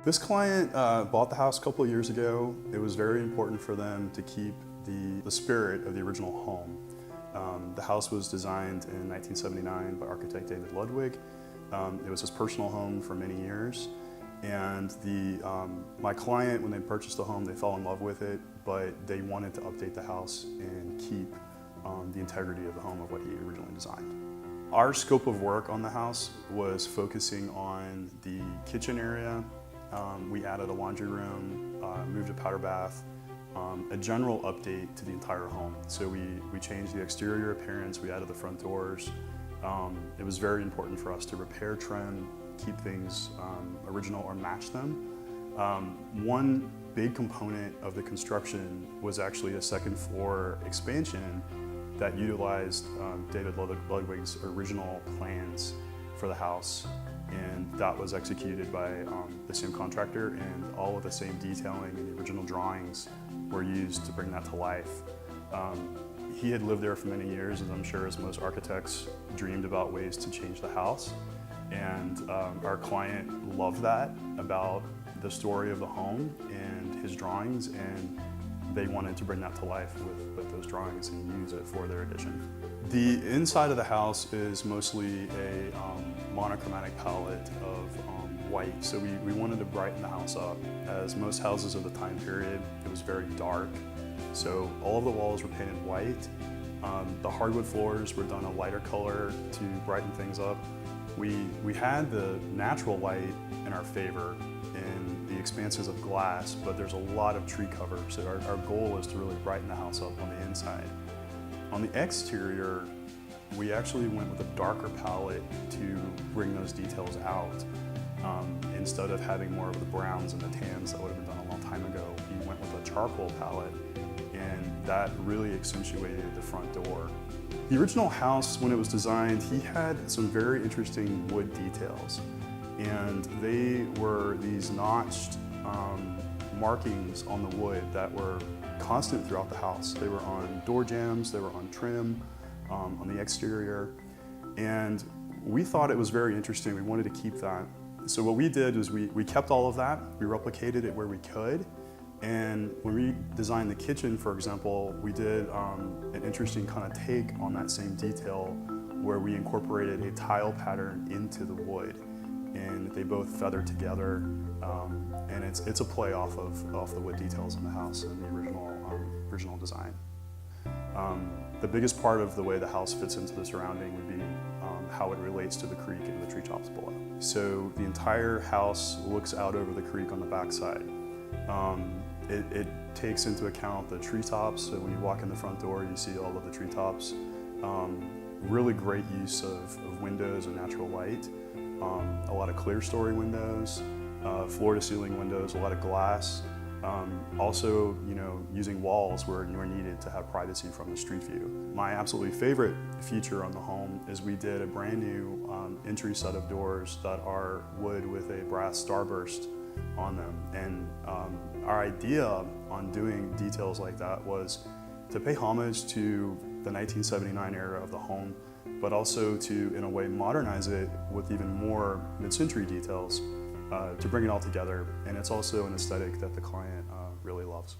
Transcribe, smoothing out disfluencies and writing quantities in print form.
This client bought the house a couple of years ago. It was very important for them to keep the spirit of the original home. The house was designed in 1979 by architect David Ludwick. It was his personal home for many years. And my client, when they purchased the home, they fell in love with it, but they wanted to update the house and keep the integrity of the home of what he originally designed. Our scope of work on the house was focusing on the kitchen area. We added a laundry room, moved a powder bath, a general update to the entire home. So we changed the exterior appearance, we added the front doors. It was very important for us to repair, trim, keep things original or match them. One big component of the construction was actually a second floor expansion that utilized David Ludwick's original plans for the house. And that was executed by the same contractor, and all of the same detailing and the original drawings were used to bring that to life. He had lived there for many years, as I'm sure as most architects dreamed about ways to change the house. And our client loved that about the story of the home and his drawings, and they wanted to bring that to life with those drawings and use it for their addition. The inside of the house is mostly a monochromatic palette of white. So we wanted to brighten the house up. As most houses of the time period, it was very dark. So all of the walls were painted white. The hardwood floors were done a lighter color to brighten things up. We had the natural light in our favor in the expanses of glass, but there's a lot of tree cover. So our goal is to really brighten the house up on the inside. On the exterior, we actually went with a darker palette to bring those details out. Instead of having more of the browns and the tans that would have been done a long time ago, we went with a charcoal palette, and that really accentuated the front door. The original house, when it was designed, he had some very interesting wood details, and they were these notched markings on the wood that were constant throughout the house. They were on door jambs, they were on trim, on the exterior, and we thought it was very interesting. We wanted to keep that. So what we did was we kept all of that, we replicated it where we could, and when we designed the kitchen, for example, we did an interesting kind of take on that same detail where we incorporated a tile pattern into the wood, and they both feathered together, and it's a play off the wood details in the house and the original design. The biggest part of the way the house fits into the surrounding would be how it relates to the creek and the treetops below. So the entire house looks out over the creek on the backside. It takes into account the treetops, so when you walk in the front door, you see all of the treetops. Really great use of windows and natural light. A lot of clear story windows, floor to ceiling windows, a lot of glass. Also, using walls where needed to have privacy from the street view. My absolutely favorite feature on the home is we did a brand new entry set of doors that are wood with a brass starburst on them. And our idea on doing details like that was to pay homage to the 1979 era of the home, but also to, in a way, modernize it with even more mid-century details to bring it all together. And it's also an aesthetic that the client really loves.